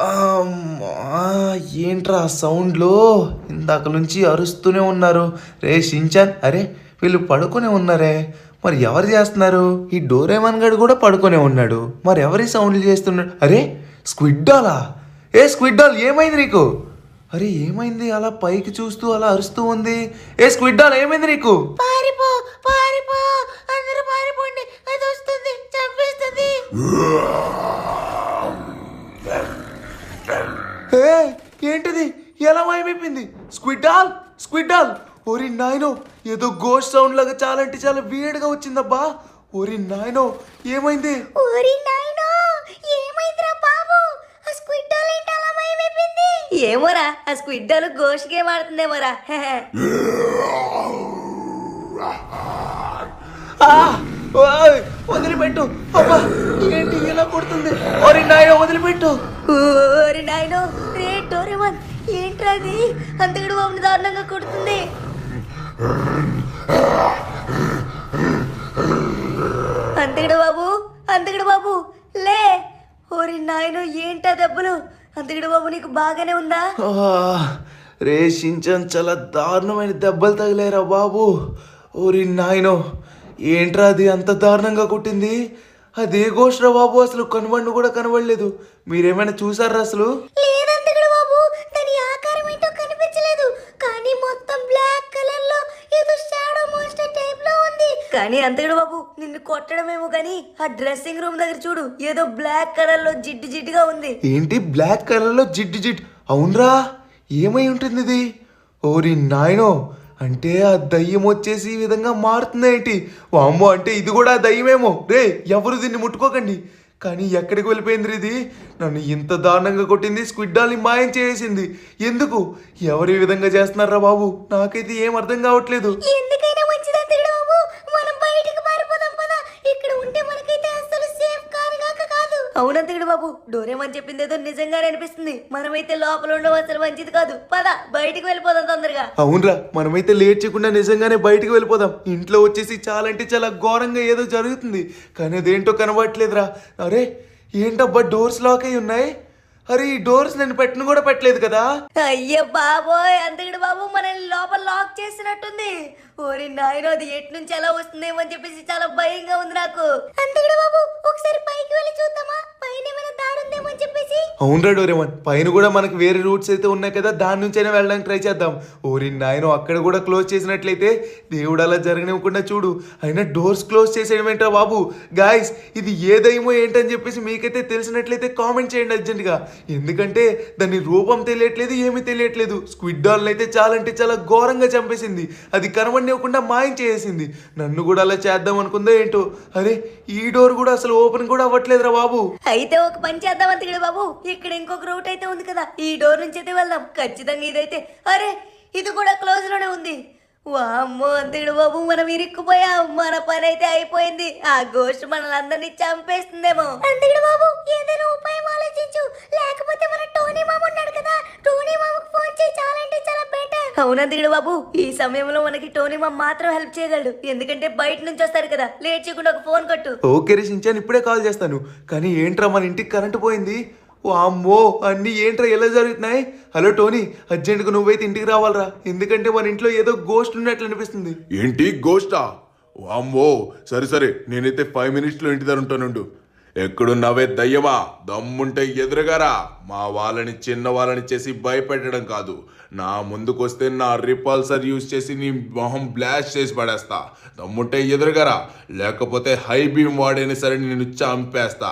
అమ్మా, ఏంట్రా సౌండ్లు? ఇందాక నుంచి అరుస్తూనే ఉన్నారు. రే షించాన్, అరే వీళ్ళు పడుకునే ఉన్నారే, మరి ఎవరు చేస్తున్నారు? ఈ డోరేమాన్ గడు కూడా పడుకునే ఉన్నాడు, మరి ఎవరి సౌండ్లు చేస్తున్నాడు? అరే స్క్విడ్ డాలా? ఏ స్క్విడ్ డాల్ ఏమైంది నీకు? అరే ఏమైంది అలా పైకి చూస్తూ అలా అరుస్తూ ఉంది? ఏ స్క్విడ్ డాల్ ఏమైంది నీకు? పారిపో పారిపో, అందరూ పారిపోండి, అది వస్తుంది చంపేస్తుంది. ఏ ఏంటిది, ఎలా మాయమైపోయింది? Squid doll, squid doll! ఓరి నాయనో, ఏదో గోస్ట్ సౌండ్ లాగా చాలా అంటే చాలా వీడిగా వచ్చిందబ్బా. ఓరి నాయనో, ఏమైంది? ఓరి నాయనో, ఏమైందిరా బాబు? ఆ స్క్విడ్ డాల్ ఏంటి అలా మాయమైపోయింది? ఏమోరా, ఆ స్క్విడ్ డాల్ గోస్ట్ గేమ్ ఆడుతుందేమోరా. ఓయ్, వదిలిపెట్టు. అబ్బా ఏంటి ఎలా కొడుతుంది? ఓరి నాయనో వదిలిపెట్టు. ఓరి నాయనో, రే డోరేమాన్, ఏంట్రా అది? అంతకుడు బాబుని దారుణంగా కొడుతుంది. అంతకుడు బాబు లే. ఓరి నాయనో, ఏంటా దెబ్బలు? అంతకుడు బాబు నీకు బాగానే ఉందా? రే షించాన్, చాలా దారుణమైన దెబ్బలు తగిలేరా బాబు. ఓరి నాయనో, ఏంట్రా అది అంత దారుణంగా కొట్టింది? అదే గోష్రా బాబు, అసలు కనబడి కూడా కనబడలేదు. మీరేమైనా చూసారా అసలు? లేదంతకుడు బాబు, దాని ఆకారం ఏంటో కనిపించలేదు, కానీ మొత్తం బ్లాక్ కలర్ లో ఏదో షాడో మాన్స్టర్ టైప్ లో ఉంది. కానీ అంతకుడు బాబు, నిన్ను కొట్టడమేమో కానీ ఆ డ్రెస్సింగ్ రూమ్ దగ్గర చూడు, ఏదో బ్లాక్ కలర్ లో జిడ్డు జిడ్డుగా ఉంది. ఏంటి బ్లాక్ కలర్ లో జిడ్డు జిడ్డు? అవునరా, ఏమై ఉంటుంది ఇది? ఓరి నాయనో, అంటే ఆ దయ్యం వచ్చేసి ఈ విధంగా మారుతుంది ఏంటి? వామ్మో, అంటే ఇది కూడా ఆ దయ్యమేమో. రే ఎవరు దీన్ని ముట్టుకోకండి. కానీ ఎక్కడికి వెళ్ళిపోయింది ఇది? నన్ను ఇంత దారుణంగా కొట్టింది, స్క్విడ్ డాల్ని మాయం చేసింది. ఎందుకు? ఎవరు ఈ విధంగా చేస్తున్నారా బాబు? నాకైతే ఏం అర్థం కావట్లేదు. ఎందుకైనా మంచిది అంతకుడు బాబు, మనం బయటికి పారిపోదాం పద. ఇక్కడ ఉంటే మనకైతే అసలు సేఫ్ కాదు. అవునంతకుడు బాబు, డోరేమాన్ చెప్పింది ఏదో నిజంగానే అనిపిస్తుంది. మనమైతే లోపల ఉండడం అసలు మంచిది కాదు. పద బయటికి వెళ్ళిపోదాం తొందరగా. అవునరా, మనమైతే లేట్ చేయకుండా నిజంగానే బయటికి వెళ్ళిపోదాం. ఇంట్లో వచ్చేసి చాలా అంటే చాలా ఘోరంగా ఏదో జరుగుతుంది, కానీ అదేంటో కనబడట్లేదురా. అరే ఏంటబ్బా, డోర్స్ లాక్ అయి ఉన్నాయి. అరే ఈ డోర్స్ నేను పెట్టను కూడా పెట్టలేదు కదా. అయ్యో బాబోయ్, అంతకుడు బాబు మనల్ని లోపల లాక్ చేసినట్టుంది. ఓరి నాయనో, అది ఎటు నుంచి ఎలా వస్తుందేమో అని చెప్పేసి చాలా భయంగా ఉంది నాకు. అంతకుడు బాబు, ఒకసారి పైకి వెళ్ళి చూద్దామా, పైన ఏమైనా దారి ఉందేమో అని చెప్పేసి. అవునరా డోరేమాన్, పైన కూడా మనకి వేరే రూట్స్ అయితే ఉన్నాయి కదా, దాని నుంచైనా వెళ్ళడానికి ట్రై చేద్దాం. ఓరి నాయనో, అక్కడ కూడా క్లోజ్ చేసినట్లయితే దేవుడు అలా జరగనివ్వకుండా చూడు. అయినా డోర్స్ క్లోజ్ చేసేయడం ఏంట్రా బాబు? గాయస్, ఇది ఏ దయ్యమో ఏంటని చెప్పేసి మీకైతే తెలిసినట్లయితే కామెంట్ చేయండి అర్జెంట్గా. ఎందుకంటే దాని రూపం తెలియట్లేదు, ఏమీ తెలియట్లేదు. స్క్విడ్ డాల్ అయితే చాలా అంటే చాలా ఘోరంగా చంపేసింది. అది కనబడివ్వకుండా మాయం చేసేసింది. నన్ను కూడా అలా చేద్దాం అనుకుందో ఏంటో. అరే ఈ డోర్ కూడా అసలు ఓపెన్ కూడా అవ్వట్లేదురా బాబు. అయితే ఒక పని చేద్దాం అంతకుడు బాబు, ఇక్కడ ఇంకొక రూట్ అయితే ఉంది కదా, ఈ డోర్ నుంచి అయితే వెళ్దాం ఖచ్చితంగా. ఇదైతే అరే ఇది కూడా క్లోజ్ లోనే ఉంది. వామ్మో అంతకుడు బాబు, మనం ఇరుక్కుపోయాం, మన పని అయితే అయిపోయింది. ఆ గోస్ట్ మనల్ని చంపేస్తుందేమో. అంతకుడు బాబు, ఏదైనా ఉపాయం ఆలోచించు, లేకపోతే మన టోనీ మామ ఉన్నాడు కదా, టోనీ మామకు ఫోన్ చేయి, చాలా అంటే చాలా బెటర్. అవునంతకుడు బాబు, ఈ సమయంలో మనకి టోనీ మామ మాత్రం హెల్ప్ చేయగలడు, ఎందుకంటే బయట నుంచి వస్తాడు కదా. లేట్ చేయకుండా ఒక ఫోన్ కొట్టు. ఓకే రే షించాన్, ఇప్పుడే కాల్ చేస్తాను. కానీ ఏంట్రా మన ఇంటికి కరెంటు పోయింది? అమ్మో, అన్నీ ఏంట్రా ఎలా జరుగుతున్నాయి? హలో టోనీ, అర్జెంటుగా నువ్వైతే ఇంటికి రావాలరా, ఎందుకంటే మన ఇంట్లో ఏదో గోస్ట్ ఉన్నట్లు అనిపిస్తుంది. ఏంటి గోస్టా? అమ్మో, సరే నేనైతే 5 minutesలో ఇంటి దగ్గర ఉంటానుండు. ఎక్కడున్నావే దయ్యమా? దమ్ముంటే ఎదురుగారా. మా వాళ్ళని చిన్న వాళ్ళని చేసి భయపెట్టడం కాదు, నా ముందుకొస్తే నా రిపల్సర్ యూజ్ చేసి నీ మొహం బ్లాస్ట్ చేసి పడేస్తా. దమ్ముంటే ఎదురుగారా, లేకపోతే హై బీమ్ వాడైనా సరే నేను చంపేస్తా.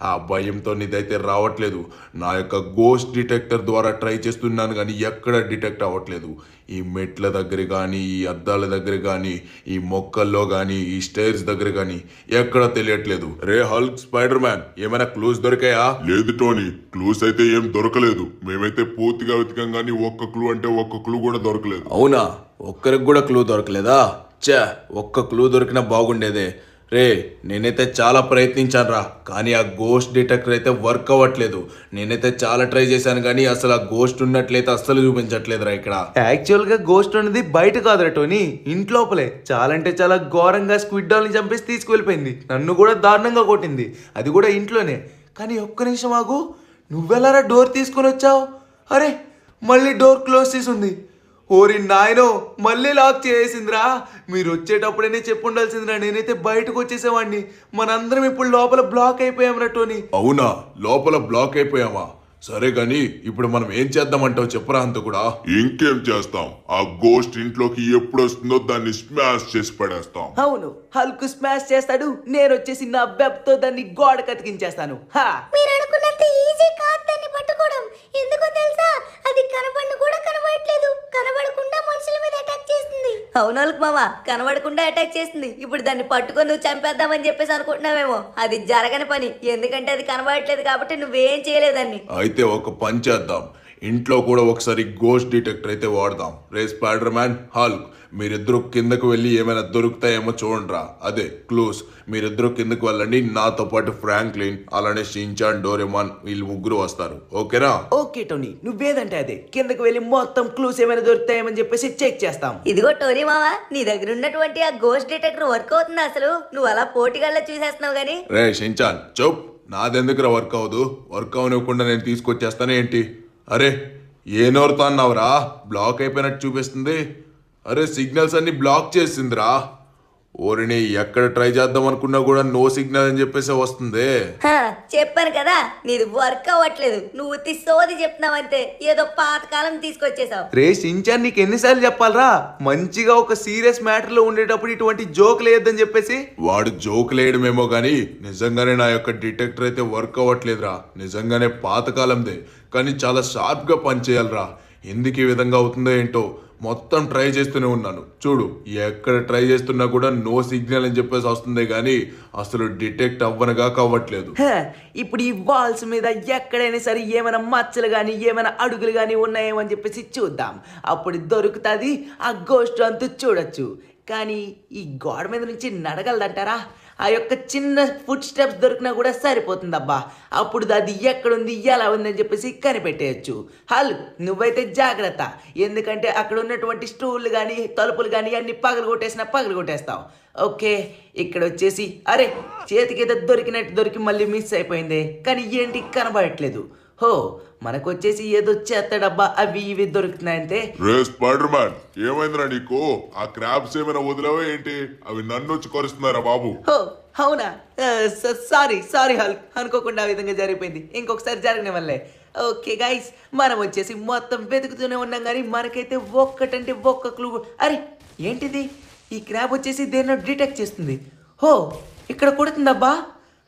ఆ భయంతో నీదైతే రావట్లేదు. నా యొక్క గోస్ట్ డిటెక్టర్ ద్వారా ట్రై చేస్తున్నాను కానీ ఎక్కడ డిటెక్ట్ అవ్వట్లేదు. ఈ మెట్ల దగ్గర కానీ, ఈ అద్దాల దగ్గర కానీ, ఈ మొక్కల్లో కానీ, ఈ స్టైర్స్ దగ్గర కానీ ఎక్కడ తెలియట్లేదు. రే హల్క్, స్పైడర్ మ్యాన్, ఏమైనా క్లూస్ దొరికాయా? లేదు టోనీ, క్లూస్ అయితే ఏం దొరకలేదు. మేమైతే పూర్తిగా వెతికాం కానీ ఒక్క క్లూ అంటే ఒక్క క్లూ కూడా దొరకలేదు. అవునా, ఒక్కరికి కూడా క్లూ దొరకలేదా? ఒక్క క్లూ దొరికినా బాగుండేదే. రే నేనైతే చాలా ప్రయత్నించాను రా, కానీ ఆ గోస్ట్ డిటెక్టర్ అయితే వర్క్ అవ్వట్లేదు. నేనైతే చాలా ట్రై చేశాను కానీ అసలు ఆ గోస్ట్ ఉన్నట్లయితే అస్సలు చూపించట్లేదురా ఇక్కడ. యాక్చువల్గా గోస్ట్ అనేది బయట కాదురా టోనీ, ఇంట్లోపలే. చాలా అంటే చాలా ఘోరంగా స్క్విడ్ డాల్ని చంపేసి తీసుకువెళ్ళిపోయింది. నన్ను కూడా దారుణంగా కొట్టింది, అది కూడా ఇంట్లోనే. కానీ ఒక్క నిమిషం ఆగు, నువ్వెలారా డోర్ తీసుకొని వచ్చావు? అరే మళ్ళీ డోర్ క్లోజ్ చేసి ఉంది. ఓరి నాయనో, మళ్ళీ లాక్ చేసిందిరా. మీరు వచ్చేటప్పుడైనా చెప్పుండాల్సిందిరా, నేనైతే బయటకు వచ్చేసేవాడిని. మనందరం ఇప్పుడు లోపల బ్లాక్ అయిపోయాం రా టోనీ. అవునా, లోపల బ్లాక్ అయిపోయావా? సరే గాని ఇప్పుడు మనం ఏం చేద్దామంటావు చెప్పరా అంత కూడా. ఇంకేం చేస్తాం, ఆ గోస్ట్ ఇంట్లోకి ఎప్పుడు వస్తుందో దాన్ని స్మాష్ చేసి పడేస్తాం. అవును, హల్క్ స్మాష్ చేస్తాడు, నేను వచ్చేసి నా వెబ్ తో దాన్ని గోడ కతికించేస్తాను. హా మీరు అనుకున్నంత ఈజీ కాదు దాన్ని పట్టుకోవడం. ఎందుకో తెలుసా, అది కనబడిన కూడా కనబడట్లేదు, కనబడకుండా మనుషుల మీద అటాక్ చేస్తుంది. అవునాలకు మామ, కనబడకుండా అటాక్ చేస్తుంది. ఇప్పుడు దాన్ని పట్టుకొని నువ్వు చంపేద్దామని చెప్పేసి అనుకుంటున్నావేమో. అది జరగని పని, ఎందుకంటే అది కనబడట్లేదు కాబట్టి నువ్వేం చేయలేవు దాన్ని. అయితే ఒక పని చేద్దాం, ఇంట్లో కూడా ఒకసారి గోస్ట్ డిటెక్టర్ అయితే వాడదాం. రే స్పైడర్ మ్యాన్, హల్క్, మీరిద్దరు కిందకు వెళ్ళి ఏమైనా దొరుకుతాయేమో చూడండిరా. అదే క్లూస్. మీరిద్దరు కిందకు వెళ్ళండి, నాతో పాటు ఫ్రాంక్లిన్, అలానే షించాన్, డోరేమాన్, వీళ్ళు ముగ్గురు వస్తారు. ఓకేనా? ఓకే టోనీ, నువ్వేదంటే అదే. కిందకి వెళ్ళి మొత్తం క్లూస్ ఏమైనా దొరుకుతాయేమని చెప్పేసి చెక్ చేస్తాం. ఇదిగో టోనీ మామ, నీ దగ్గర ఉన్నటువంటి ఆ గోస్ట్ డిటెక్టర్ వర్క్ అవుతుంది అసలు? నువ్వు అలా పోటీగాల్లో చూసేస్తున్నావు గానీ. రే షించాన్, చౌప్, నాదెందుకురా వర్క్ అవ్వదు? వర్క్ అవనివ్వకుండా నేను తీసుకొచ్చేస్తానే ఏంటి? అరే ఏ నోరుతో అన్నావురా? బ్లాక్ అయిపోయినట్టు చూపిస్తుంది. అరే సిగ్నల్స్ అన్ని బ్లాక్ చేసిందిరా. ఓరిని ఎక్కడ ట్రై చేద్దాం అనుకున్నా కూడా నో సిగ్నల్ అని చెప్పేసి వస్తుంది. హా, చెప్పాను కదా, నీది వర్క్ అవ్వట్లేదు. నువ్వు సోది చెప్తున్నావు అంతే, ఏదో పాతకాలం తీసుకొచ్చేసావు. రే షించాన్, నీకు ఎన్నిసార్లు చెప్పాలరా? మంచిగా ఒక సీరియస్ మ్యాటర్ లో ఉండేటప్పుడు ఇటువంటి జోక్ లేదని చెప్పేసి. వాడు జోక్ లేయడమేమో కానీ నిజంగానే నా యొక్క డిటెక్టర్ అయితే వర్క్ అవ్వట్లేదురా. నిజంగానే పాతకాలందే, కానీ చాలా షార్ప్గా పనిచేయాలిరా. ఎందుకు ఈ విధంగా అవుతుందో ఏంటో మొత్తం ట్రై చేస్తూనే ఉన్నాను. చూడు, ఎక్కడ ట్రై చేస్తున్నా కూడా నో సిగ్నల్ అని చెప్పేసి వస్తుంది కానీ అసలు డిటెక్ట్ అవ్వనగా అవ్వట్లేదు. హ, ఇప్పుడు ఈ వాల్స్ మీద ఎక్కడైనా సరే ఏమైనా మచ్చలు కానీ ఏమైనా అడుగులు కానీ ఉన్నాయేమో అని చెప్పేసి చూద్దాం. అప్పుడు దొరుకుతుంది, ఆ గోస్ట్ అంతా చూడొచ్చు. కానీ ఈ గోడ మీద నుంచి నడగలదంటారా? ఆ యొక్క చిన్న ఫుట్ స్టెప్స్ దొరికినా కూడా సరిపోతుంది అబ్బా. అప్పుడు అది ఎక్కడుంది ఎలా ఉందని చెప్పేసి కనిపెట్టేయచ్చు. హల్క్, నువ్వైతే జాగ్రత్త, ఎందుకంటే అక్కడ ఉన్నటువంటి స్టూళ్ళు కానీ తలుపులు కానీ అన్ని పగలు కొట్టేస్తావు. ఓకే, ఇక్కడ వచ్చేసి అరే చేతికి ఏదో దొరికి మళ్ళీ మిస్ అయిపోయింది. కానీ ఏంటి కనబడట్లేదు. హో, మనకు వచ్చేసి ఏదో చెత్త డబ్బా అవి ఇవి దొరుకుతున్నాయంటే. రే స్పైడర్ మ్యాన్, ఏమైందిరా నీకు? ఆ క్రాబ్స్ ఏమైనా వదిలేవా ఏంటి? అవి నన్ను వచ్చి కొరుస్తున్నారా బాబు? హో, అవునా? సారీ హల్క్, అనుకోకుండా ఆ విధంగా జరిగిపోయింది. ఇంకొకసారి జరగని వల్లే. ఓకే గైస్, మనం వచ్చేసి మొత్తం వెతుకుతూనే ఉన్నాం కానీ మనకైతే ఒక్కటంటే ఒక్క క్లూ. అరే ఏంటిది? ఈ క్రాబ్ వచ్చేసి దేన్నో డిటెక్ట్ చేస్తుంది. హో, ఇక్కడ కొడుతుందబ్బా.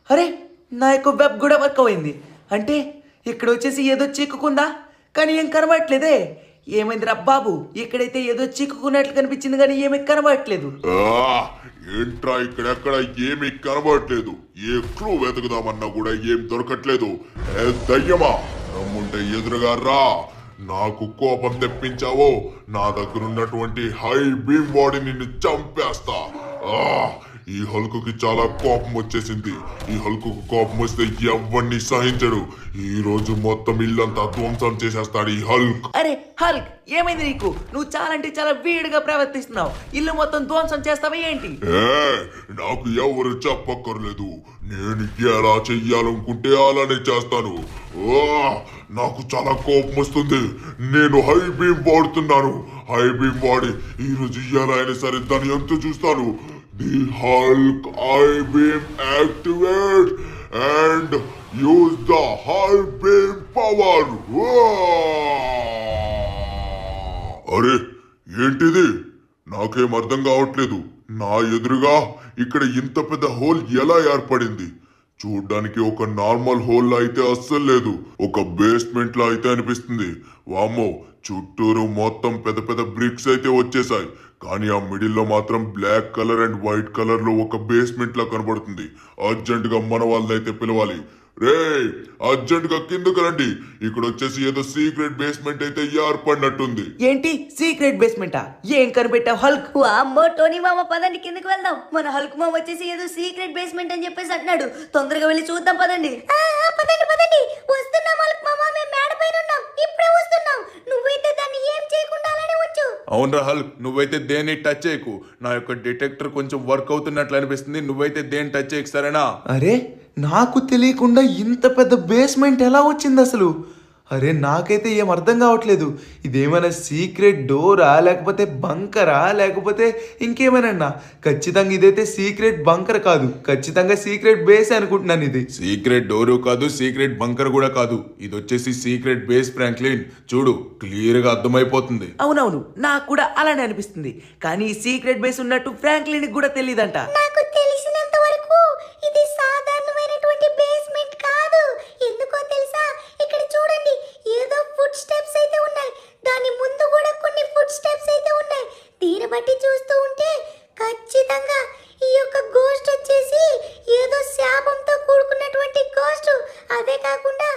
అరే నా యొక్క వెబ్ కూడా వర్క్ అయింది. అంటే ఇక్కడ వచ్చేసి ఏదో చిక్కుకుందా, కానీ ఏం కనబడట్లేదే. ఏమైందిరా బాబు? ఇక్కడైతే ఏదో చిక్కుకున్నట్లు కనిపించింది కానీ ఏమీ కనబడట్లేదు. ఏంట్రా ఇక్కడెక్కడ ఏమీ కనబడట్లేదు? ఏ క్లూ వెతుకుదామన్నా కూడా ఏం దొరకట్లేదు. ఏ దయ్యమా, రమ్ముంటే ఎదురుగా రా. నాకు కోపం తెప్పించావో, నా దగ్గర ఉన్నటువంటి హై బీమ్ బాడీ నిన్ను చంపేస్తా. ఈ హల్కుకి చాలా కోపం వచ్చేసింది. ఈ హల్కుకు కోపం వస్తే ఎవరిని సహించడు. ఈ రోజు మొత్తం ఇల్లంతా ధ్వంసం చేసేస్తాడు ఈ హల్క్. అరే హల్క్, ఏమైంది నీకు? నువ్వు చాలా అంటే చాలా వీడుగా ప్రవర్తిస్తున్నావు. ఇల్లు మొత్తం ధ్వంసం చేస్తావా ఏంటి? నాకు ఎవరు చెప్పక్కర్లేదు. నేను ఎలా చెయ్యాలనుకుంటే అలానే చేస్తాను. నాకు చాలా కోపం వస్తుంది. నేను హై బీమ్ వాడుతున్నాను. హై బీమ్ వాడి ఈ రోజు ఎలా అయినా సరే దాని ఎంత చూస్తాను. The Hulk I-Beam activate and use the Hulk Beam power. అరే ఏంటిది? నాకేం అర్థం కావట్లేదు. నా ఎదురుగా ఇక్కడ ఇంత పెద్ద హోల్ ఎలా ఏర్పడింది? చూడ్డానికి ఒక నార్మల్ హోల్ అయితే అస్సలు లేదు, ఒక బేస్మెంట్ లా అయితే అనిపిస్తుంది. వామ్మో, చుట్టూరు మొత్తం పెద్ద పెద్ద బ్రిక్స్ అయితే వచ్చేసాయి. కానీ ఆ మిడిల్ లో మాత్రం black colour and white colour లో ఒక బేస్మెంట్ లా కనబడుతుంది. అర్జెంట్ గా మన వాళ్ళైతే పిలవాలి. రే అర్జెంట్ గా కిందకు రండి. ఇక్కడ వచ్చేసి ఏదో సీక్రెట్ బేస్మెంట్ అయితే ఏర్పడినట్టుంది. ఏంటి సీక్రెట్ బేస్మెంటా? ఏం కనిపెట్టావు హల్క్? అమ్మో టోనీ మామ, పదండి కిందకి వెళ్దాం. మన హల్క్ మామ వచ్చేసి ఏదో సీక్రెట్ బేస్మెంట్ అని చెప్పేసి అంటున్నాడు. తొందరగా వెళ్ళి చూద్దాం పదండి. పదండి వస్తున్నాం హల్క్ మామ, మేము మేడ పైన ఉన్నాం, ఇప్పుడే వస్తున్నాం. నువ్వైతే దాన్ని ఏం చేయకుండా అలానే ఉంచు. అవునరా హల్క్, నువ్వైతే దేన్ని టచ్ చేయకు. నా యొక్క డిటెక్టర్ కొంచెం వర్క్ అవుతున్నట్లు అనిపిస్తుంది. నువ్వైతే దేన్ని టచ్ చేయకు, సరేనా? అరే నాకు తెలియకుండా ఇంత పెద్ద బేస్మెంట్ ఎలా వచ్చింది అసలు? అరే నాకైతే ఏం అర్థం కావట్లేదు. ఇదేమైనా సీక్రెట్ డోరా, లేకపోతే బంకరా, లేకపోతే ఇంకేమైనా? ఖచ్చితంగా ఇదైతే సీక్రెట్ బంకర్ కాదు, ఖచ్చితంగా సీక్రెట్ బేస్ అనుకుంటున్నాను ఇది. సీక్రెట్ డోరు కాదు, సీక్రెట్ బంకర్ కూడా కాదు, ఇది వచ్చేసి సీక్రెట్ బేస్ ఫ్రాంక్లిన్. చూడు, క్లియర్ గా అర్థమైపోతుంది. అవునవును, నాకు కూడా అలానే అనిపిస్తుంది. కానీ సీక్రెట్ బేస్ ఉన్నట్టు ఫ్రాంక్లిన్ కూడా తెలియదంట. నాకు తెలిసినంత వరకు ఇది సాధారణమైనటువంటి బేస్మెంట్ కాదు. ఎందుకో తెలుసా? ఇక్కడ చూడండి, ఏదో ఫుడ్ స్టెప్స్ అయితే ఉన్నాయి. దాని ముందు కూడా కొన్ని ఫుడ్ స్టెప్స్ అయితే ఉన్నాయి. దీన్ని బట్టి చూస్తూ ఉంటే ఖచ్చితంగా ఈ యొక్క గోస్ట్ వచ్చేసి ఏదో శాపంతో కూడుకున్నటువంటి గోస్ట్. అదే కాకుండా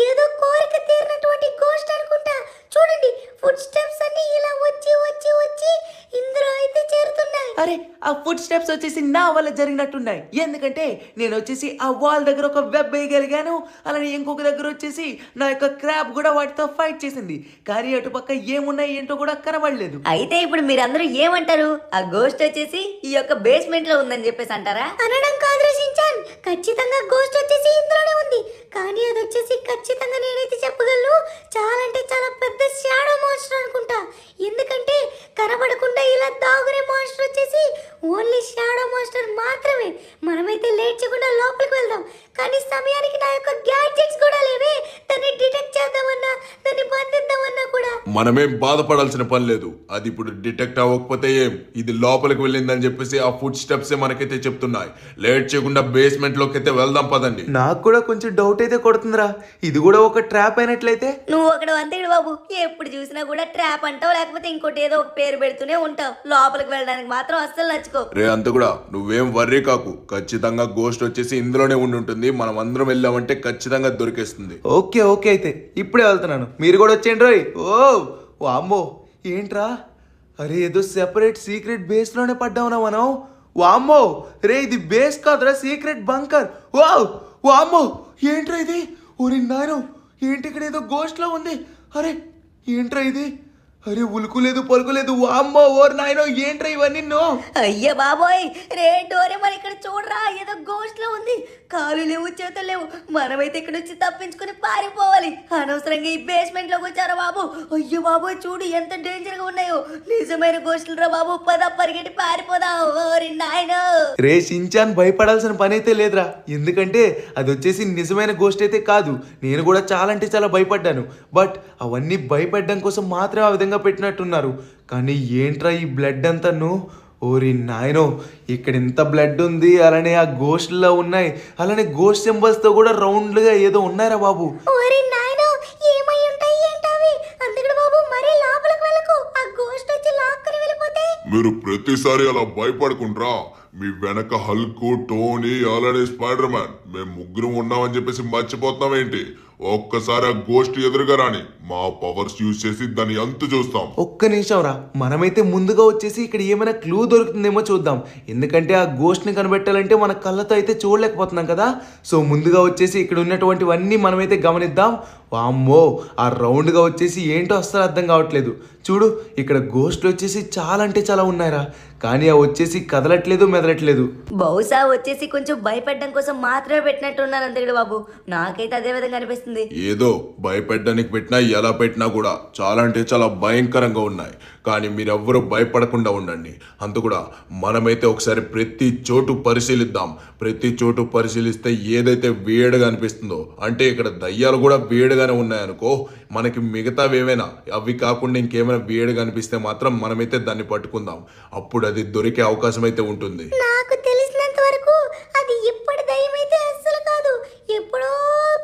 ఏదో కోరిక తీరినటువంటి గోస్ట్ అనుకుంటా. చూడండి, ఫుడ్ స్టెప్స్ అన్ని ఇలా వచ్చి వచ్చి వచ్చి ఇందులో అయితే చేరుతున్నాయి. అరే, ఆ ఫుడ్ స్టెప్స్ వచ్చేసి నా వల్ల జరిగినట్టున్నాయి. ఎందుకంటే నేను వచ్చేసి ఆ వాల్ దగ్గర ఒక వెబ్ వేయగలిగాను. అలానే ఇంకొక దగ్గర వచ్చేసి నా యొక్క క్రాబ్ కూడా వాటితో ఫైట్ చేసింది. కానీ అటుపక్క ఏమున్నాయి ఏంటో కూడా కనబడలేదు. అయితే ఇప్పుడు మీరందరూ ఏమంటారు? ఆ గోస్ట్ వచ్చేసి ఈ యొక్క బేస్మెంట్ లో ఉందని చెప్పేసి అంటారా? అనడం కాదు షిన్చాన్, ఖచ్చితంగా గోస్ట్ వచ్చేసి ఇందులోనే ఉంది. కానీ అది వచ్చేసి ఖచ్చితంగా నేనైతే చెప్పగలను, చాలా అంటే చాలా పెద్ద షాడో మాన్స్టర్ అనుకుంటా. ఎందుకంటే కనబడకుండా ఇలా దాగునే మాన్స్టర్ వచ్చేసి ఓన్లీ షాడో మాన్స్టర్ మాత్రమే. మనమైతే లేట్ చేయకుండా లోపలికి వెళ్దాం. కానీ సమయానికి నా యొక్క గ్యాడ్జెట్స్ కూడా లేవే. దాన్ని డిటెక్ట్ చేద్దామన్నా, దాన్ని బంధిద్దామన్నా కూడా. మనమేం బాధపడాల్సిన పని లేదు. అది ఇప్పుడు డిటెక్ట్ అవ్వకపోతే ఏం, ఇది లోపలికి వెళ్ళిందని చెప్పేసి ఆ ఫుడ్ స్టెప్స్ మనకైతే చెప్తున్నాయి. లేట్ చేయకుండా బేస్మెంట్ లోకి అయితే వెళ్దాం పదండి. నాకు కూడా కొంచెం డౌట్ అయితే కొడుతుందిరా, ఇది కూడా ఒక ట్రాప్ అయినట్లయితే. నువ్వు ఒకడు అంతేడు బాబు, ఎప్పుడు చూసినా కూడా ట్రాప్ అంటావు, లేకపోతే ఇంకోటి ఏదో ఒక పేరు పెడుతూనే ఉంటావు. లోపలికి వెళ్ళడానికి మాత్రం అస్సలు నచ్చుకో. రే అంత కూడా నువ్వేం వర్రీ కాకు, ఖచ్చితంగా గోస్ట్ వచ్చేసి ఇందులోనే ఉండి ఉంటుంది. మనం అందరం వెళ్ళామంటే ఖచ్చితంగా దొరికేస్తుంది. ఓకే ఓకే, అయితే ఇప్పుడే వెళ్తున్నాను, మీరు కూడా వచ్చేయండి రోయ్. ఓ వామ్మో, ఏంట్రా? అరే ఏదో సెపరేట్ సీక్రెట్ బేస్లోనే పడ్డావునా మనం. వామ్మో రే, ఇది బేస్ కాదురా, సీక్రెట్ బంకర్. వావ్ వామ్మో, ఏంట్రా ఇది? ఓరి నాయనో, ఏంటి ఇక్కడ ఏదో గోస్ట్లో ఉంది. అరే ఏంట్రా ఇది? అరే ఉలుకులేదు పలుకులేదు. వామ్మో ఓరి నాయనో, ఏంట్రా ఇవన్నీ? అయ్య బాబోయ్, రే డోరేమాన్ ఇక్కడ చూడరా, ఏదో గోస్ట్ లో ఉంది. కాలు లేవు, చేతులు లేవు. మనమైతే ఇక్కడ నుంచి తప్పించుకుని పారిపోవాలి. అనవసరంగా ఈ బేస్మెంట్ లోకి వచ్చారా బాబు. అయ్యో బాబోయ్, చూడు ఎంత డేంజర్ గా ఉన్నాయో. నిజమైన గోస్టులు రా బాబు, పద పరిగెట్టి పారిపోదాం. ఓరి నాయనో. రే షిన్చాన్, భయపడాల్సిన పని అయితే లేదురా, ఎందుకంటే అది వచ్చేసి నిజమైన గోస్ట్ అయితే కాదు. నేను కూడా చాలా అంటే చాలా భయపడ్డాను. బట్ అవన్నీ భయపడడం కోసం మాత్రమే ఆ విధంగా పెట్టినట్టున్నారు. కానీ ఏంట్రా ఈ బ్లడ్ అంతాను? ఓరి నాయనో, ఇక్కడ ఇంత బ్లడ్ ఉంది, అలానే ఆ గోస్ట్లో ఉన్నాయి, అలానే గోస్ట్ సింబల్స్తో కూడా రౌండ్లుగా ఏదో ఉన్నారా బాబు. ఓరి నాయనో, ఏమై ఉంటాయి ఏంటవి? అందుకని బాబు మరీ లోపలికి వెళ్ళకు, ఆ గోస్ట్ వచ్చి లాక్కుని వెళ్ళిపోతే. మీరు ప్రతిసారి అలా భయపడకుండా మీ వెనక హల్క్, టోనీ, అలానే స్పైడర్ మ్యాన్, మేము ముగ్గురం ఉన్నామని చెప్పేసి మర్చిపోతున్నాం ఏంటి? ఒక్కసారి ఆ గోస్ట్ ఎదురుగా రాని మా పవర్స్ యూజ్ చేసి దాన్ని అంతు చూస్తాం. ఒక్క నిమిషం రా, మనమైతే ముందుగా వచ్చేసి ఇక్కడ ఏమైనా క్లూ దొరుకుతుందేమో చూద్దాం. ఎందుకంటే ఆ గోస్ట్ని కనిపెట్టాలంటే మన కళ్ళతో అయితే చూడలేకపోతున్నాం కదా. సో ముందుగా వచ్చేసి ఇక్కడ ఉన్నటువంటివన్నీ మనమైతే గమనిద్దాం. వామ్మో, ఆ రౌండ్గా వచ్చేసి ఏంటో అస్సలు అర్థం కావట్లేదు. చూడు, ఇక్కడ గోస్ట్లు వచ్చేసి చాలా అంటే చాలా ఉన్నాయిరా, కానీ అవి వచ్చేసి కదలట్లేదు, మెదలట్లేదు. బహుశా వచ్చేసి కొంచెం భయపెట్టడం కోసం మాత్రమే పెట్టినట్టున్నారు అంతేడు బాబు. నాకైతే అదే విధంగా అనిపిస్తుంది. ఏదో భయపెట్టడానికి పెట్టినా ఎలా పెట్టినా కూడా చాలా అంటే చాలా భయంకరంగా ఉన్నాయి. కానీ మీరెవ్వరూ భయపడకుండా ఉండండి. అందుకూడా మనమైతే ఒకసారి ప్రతి చోటు పరిశీలిద్దాం. ప్రతి చోటు పరిశీలిస్తే ఏదైతే వేడిగా అనిపిస్తుందో, అంటే ఇక్కడ దయ్యాలు కూడా వేడిగానే ఉన్నాయనుకో, మనకి మిగతావి ఏమైనా అవి కాకుండా ఇంకేమైనా వేడిగా అనిపిస్తే మాత్రం మనమైతే దాన్ని పట్టుకుందాం. అప్పుడు అది దొరికే అవకాశం అయితే ఉంటుంది. నాకు తెలిసినంత వరకు అది ఇప్పటి దయ్యం అయితే అస్సలు కాదు, ఎప్పుడో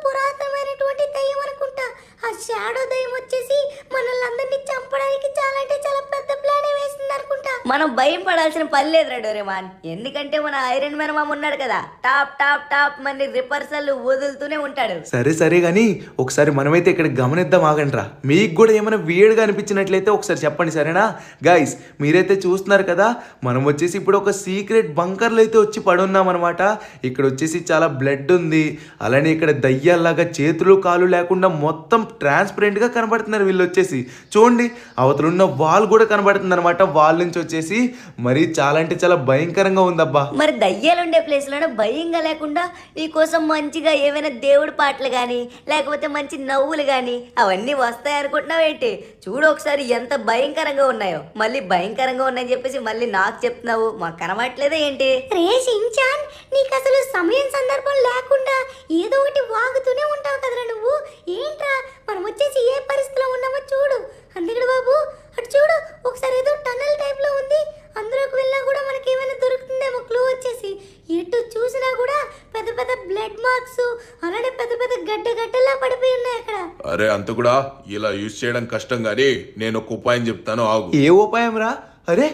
పురాతనమైనటువంటి దయ్యం అనుకుంటా. ఆ షాడో దయ్యం వచ్చేసి మనల్ని అందరినీ చంపడానికి చాలా అంటే చాలా పెద్ద ప్లాన్ వేసింది అనుకుంటా. మనం భయం పడాల్సిన పని లేదు డోరేమాన్, ఎందుకంటే మన ఐరన్ మ్యాన్ మామ ఉన్నాడు కదా, టాప్ టాప్ టాప్ మన రిపర్సల్ వదులుతూనే ఉంటాడు. సరే సరే కానీ ఒకసారి మనమైతే ఇక్కడ గమనిద్దాం, ఆగండ్రా. మీకు కూడా ఏమైనా వేడిగా అనిపించినట్లయితే ఒకసారి చెప్పండి, సరేనా గైస్? మీరైతే చూస్తున్నారు కదా, మనం వచ్చేసి ఇప్పుడు ఒక సీక్రెట్ బంకర్లో అయితే వచ్చి పడున్నాం అనమాట. ఇక్కడ వచ్చేసి చాలా బ్లడ్ ఉంది, అలానే ఇక్కడ దయ్యాల్లాగా చేతులు కాలు లేకుండా మొత్తం ట్రాన్స్పరెంట్గా కనబడుతున్నారు వీళ్ళు వచ్చేసి. చూడండి, అవతలున్న వాల్ కూడా కనబడుతుంది అనమాట. వాల్ నుంచి వచ్చేసి వచ్చేసి మరి చాలా అంటే చాలా భయంకరంగా ఉందబ్బా. మరి దయ్యాలుండే ప్లేస్లోనే భయంగా లేకుండా నీకోసం మంచిగా ఏమైనా దేవుడి పాటలు కానీ లేకపోతే మంచి నవ్వులు కానీ అవన్నీ వస్తాయి అనుకుంటున్నావు ఏంటి? చూడు ఒకసారి ఎంత భయంకరంగా ఉన్నాయో. మళ్ళీ భయంకరంగా ఉన్నాయని చెప్పేసి మళ్ళీ నాకు చెప్తున్నావు, మాకు కనబడట్లేదా ఏంటి? రే షించాన్, నీకు అసలు సమయం సందర్భం లేకుండా ఏదో ఒకటి వాగుతూనే ఉంటావు కదరా నువ్వు. ఏంట్రా, మనం వచ్చేసి ఏ పరిస్థితిలో ఉన్నామో చూడు. అందుకడు బాబు అటు చూడు, ఒకసారి ఏదో టన్నల్ టైప్ లో ఉంది, అందులోకి వెళ్ళినా కూడా మనకి ఏమైనా దొరుకుతుందేమో క్లూ వచ్చేసి. ఎటు చూసినా కూడా పెద్ద పెద్ద బ్లడ్ మార్క్స్, అలానే పెద్ద పెద్ద గడ్డలా పడిపోయి ఉన్నాయి అక్కడ. అరే అంత కూడా ఇలా యూజ్ చేయడం కష్టం గానీ నేను ఒక ఉపాయం చెప్తాను, ఆగు. ఏ ఉపాయం రా? అరే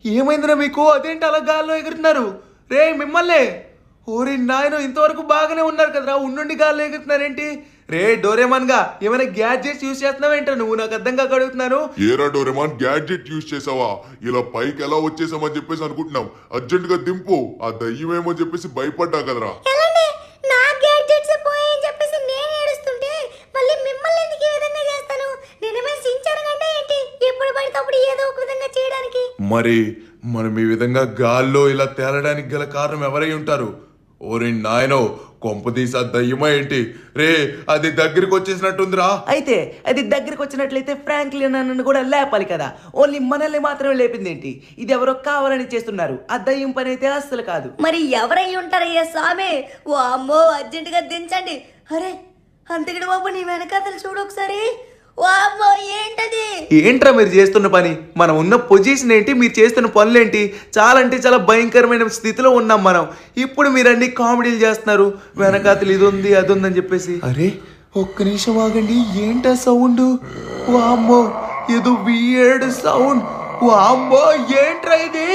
ఏమైందిరా మీకు? అదేంటి అలా గాల్లో ఎగురుతున్నారు? రే మిమ్మల్ని, ఓరి నాయన ఇంతవరకు బాగానే ఉన్నారు కదరా, ఉండి గాల్లో ఎగురుతున్నారేంటి? రే డోరేమాన్ గా ఏమైనా గ్యాడ్జెట్స్ యూజ్ చేస్తున్నావేంటో నువ్వు? నాకు అర్థం కాక అడుగుతున్నాను. ఏరా డోరేమాన్, గ్యాడ్జెట్ యూజ్ చేసావా? ఇలా పైకి ఎలా వచ్చేసామని చెప్పేసి అనుకుంటున్నాం. అర్జెంట్ గా దింపు, ఆ దయ్యమేమో చెప్పేసి భయపడ్డా కదరా. ఎలానే నా గ్యాడ్జెట్స్ పోయాయని చెప్పేసి నేను ఏడుస్తుంటే మళ్ళీ మిమ్మల్ని ఎందుకు ఈ విధంగా చేస్తాను? నేనేమైనా సించాను కంటే ఏంటి, ఎప్పుడు పడితే అప్పుడు ఏదో ఒక విధంగా చేయడానికి. మరి మనం ఈ విధంగా గాల్లో ఇలా తేలడానికి గల కారణం ఎవరై ఉంటారు? ఓరి నాయనో, కొంపదీసా దయ్యమా ఏంటి? రే అది దగ్గరికి వచ్చేసినట్టుందిరా. అయితే అది దగ్గరికి వచ్చినట్లయితే ఫ్రాంక్లిన్ అన్నను కూడా లేపాలి కదా, ఓన్లీ మనల్ని మాత్రమే లేపింది ఏంటి? ఇది ఎవరో కావాలని చేస్తున్నారు, ఆ దయ్యం పని అయితే అస్సలు కాదు. మరి ఎవరై ఉంటారయ్యా స్వామి? ఓ అమ్మో, అర్జెంటుగా దించండి. అరే అంతకుడు బాబు, నీ వెనకాతలు చూడు ఒకసారి. ఓ అమ్మో, ఏంటది? ఏంట్రా మీరు చేస్తున్న పని? మనం ఉన్న పొజిషన్ ఏంటి, మీరు చేస్తున్న పనులేంటి? చాలా అంటే చాలా భయంకరమైన స్థితిలో ఉన్నాం మనం. ఇప్పుడు మీరు అన్ని కామెడీలు చేస్తున్నారు, వెనకాతలు ఇది ఉంది అది ఉందని చెప్పేసి. అరే ఒక్క నిమిషం ఆగండి, ఏంటా సౌండ్? వామ్మో, ఏదో వియర్డ్ సౌండ్. వామ్మో, ఏంట్రా ఇది?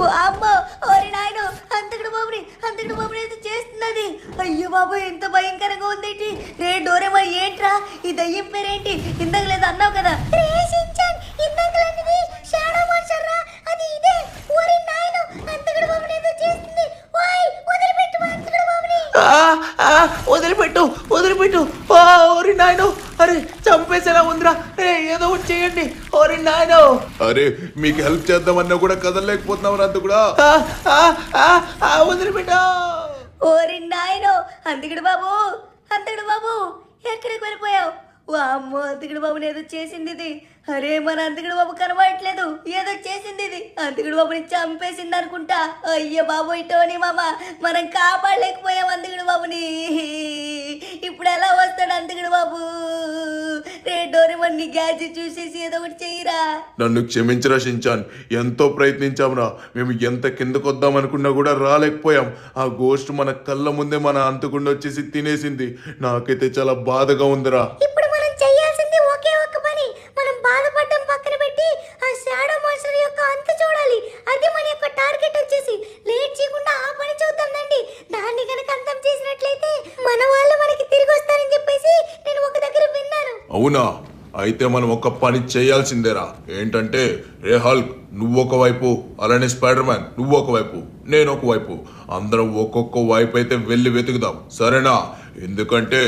ఓ అమ్మో, ఓరి నాయనో, అంతకుడు బాబుని ఏదో చేస్తున్నది. అయ్యో బాబు, ఎంత భయంకరంగా ఉందేంటి? రే డోరేమా, ఏంట్రా ఈ దయ్యం పేరేంటి? ఇందాక లేదు అన్నావు కదా. రే షించాన్, ఇందాకలాంటిది షాడో మాన్స్టర్ రా, అది ఇదే. ఓరి నాయనో, అంతకుడు బాబుని ఏదో చేస్తుంది. ఓయ్ వదిలిపెట్టు అంతకుడు బాబుని. వదిలిపెట్టు. ఓరి నాయనో, అరే చంపేసేలా ఉందిరా. ఏదో ఒకటి చేయండి. ఓరి నాయనో, అరే మీకు హెల్ప్ చేద్దామన్నా కూడా కదలలేకపోతున్నావు అంత కూడా. వదిలిపెట్టు. ఓరి నాయనో, అంతకుడు బాబు ఎక్కడికి వెళ్ళిపోయావు? వామ్మో, అంతకుడు బాబుని ఏదో చేసింది ఇది. అరే మన అంతకుడు బాబు కనబడట్లేదు, ఏదో చేసింది ఇది. అంతకుడు బాబుని చంపేసింది అనుకుంటా. అయ్యో బాబు, టోనీ మామ, మనం కాపాడలేకపోయాం అంతకుడు బాబుని. ఇప్పుడు ఎలా వస్తాడు అంతకుడు బాబు? రే డోరేమాన్, నీ గ్యాడ్జెట్ చూసేసి ఏదో ఒకటి చెయ్యిరా. నన్ను క్షమించరా షించాన్, ఎంతో ప్రయత్నించాంరా. మేము ఎంత కిందకు వద్దాం అనుకున్నా కూడా రాలేకపోయాం. ఆ గోస్ట్ మన కళ్ళ ముందే మన అంతకుండా వచ్చేసి తినేసింది. నాకైతే చాలా బాధగా ఉందిరా. ఇప్పుడు మనం చేయాల్సింది ఒకే ఒక్క పని. మనం బాధపడడం పక్కన పెట్టి ఆ షాడో మాన్స్టర్ యొక్క అంతు చూడాలి. అది మన యొక్క టార్గెట్ వచ్చేసి. లేట్ చేయకుండా ఆ పని చూద్దాం రండి. దాన్ని కనుక అంతం చేసినట్లయితే మన వాళ్ళు మనకి తిరిగి వస్తారని చెప్పేసి నేను ఒక దగ్గర విన్నాను. అవునా? అయితే మనం ఒక పని చేయాల్సిందేరా. ఏంటంటే, రే హల్క్ నువ్వు ఒకవైపు, అలానే స్పైడర్ మ్యాన్ నువ్వు ఒకవైపు, నేను ఒకవైపు, అందరం ఒక్కొక్క వైపు అయితే వెళ్ళి వెతుకుదాం, సరేనా? ఎందుకంటే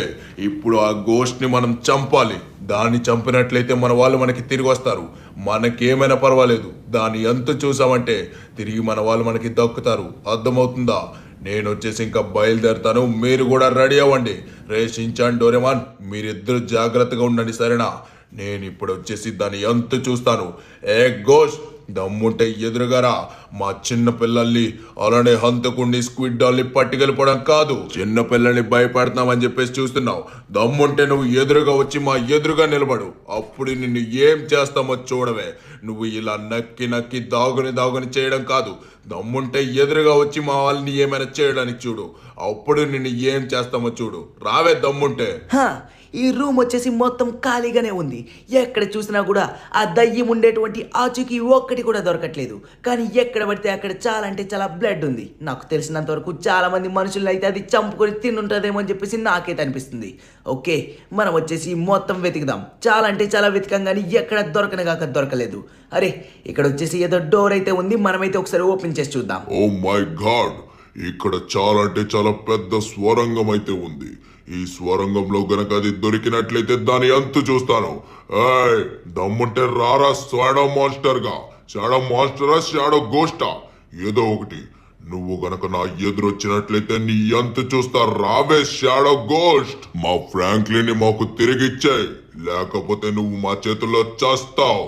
ఇప్పుడు ఆ గోస్ట్ ని మనం చంపాలి. దాన్ని చంపినట్లయితే మన వాళ్ళు మనకి తిరిగి వస్తారు. మనకేమైనా పర్వాలేదు, దాన్ని ఎంత చూసామంటే తిరిగి మన వాళ్ళు మనకి దక్కుతారు. అర్థమవుతుందా? నేను వచ్చేసి ఇంకా బయలుదేరుతాను, మీరు కూడా రెడీ అవ్వండి. రే షించాన్, డోరేమాన్ మీరిద్దరు జాగ్రత్తగా ఉండండి, సరేనా? నేను ఇప్పుడు వచ్చేసి దాన్ని ఎంత చూస్తాను. ఏ గోస్ట్, దమ్ముంటే ఎదురుగారా. మా చిన్న పిల్లల్ని, అలానే హంతకుండి స్క్విడ్ డాల్ని పట్టుకెళ్ళిపోవడం కాదు, చిన్న పిల్లల్ని భయపడుతున్నామని చెప్పేసి చూస్తున్నావు. దమ్ముంటే నువ్వు ఎదురుగా వచ్చి మా ఎదురుగా నిలబడు, అప్పుడు నిన్ను ఏం చేస్తామో చూడవే. నువ్వు ఇలా నక్కి దాగుని చేయడం కాదు. దమ్ముంటే ఎదురుగా వచ్చి మా వాళ్ళని ఏమైనా చేయడానికి చూడు, అప్పుడు నిన్ను ఏం చేస్తామో చూడు. రావే దమ్ముంటే. ఈ రూమ్ వచ్చేసి మొత్తం ఖాళీగానే ఉంది. ఎక్కడ చూసినా కూడా ఆ దయ్యం ఉండేటువంటి ఆచూకీ ఒక్కటి కూడా దొరకట్లేదు. కానీ ఎక్కడ పడితే అక్కడ చాలా అంటే చాలా బ్లడ్ ఉంది. నాకు తెలిసినంత వరకు చాలా మంది మనుషులు అయితే అది చంపుకొని తిన్నుంటుందేమో అని చెప్పేసి నాకైతే అనిపిస్తుంది. ఓకే, మనం వచ్చేసి మొత్తం వెతుకుదాం. చాలా అంటే చాలా వెతికాం కానీ ఎక్కడ దొరకలేదు. అరే ఇక్కడ వచ్చేసి ఏదో డోర్ అయితే ఉంది, మనమైతే ఒకసారి ఓపెన్ చేసి చూద్దాం. ఓ మై గాడ్, ఇక్కడ చాలా అంటే చాలా పెద్ద స్వరంగం అయితే ఉంది. ఈ స్వరంగంలో గనక అది దొరికినట్లయితే దాని అంతు చూస్తాను. ఏయ్, దమ్ముంటే రారా షాడో మాన్స్టరా షాడో గోస్టా, ఏదో ఒకటి. నువ్వు గనక నా ఎదురొచ్చినట్లయితే నీ అంతు చూస్తా. రావే షాడో గోస్ట్. మా ఫ్రాంక్లిన్ ని మాకు తిరిగిచ్చాయి, లేకపోతే నువ్వు మా చేతుల్లో చేస్తావు.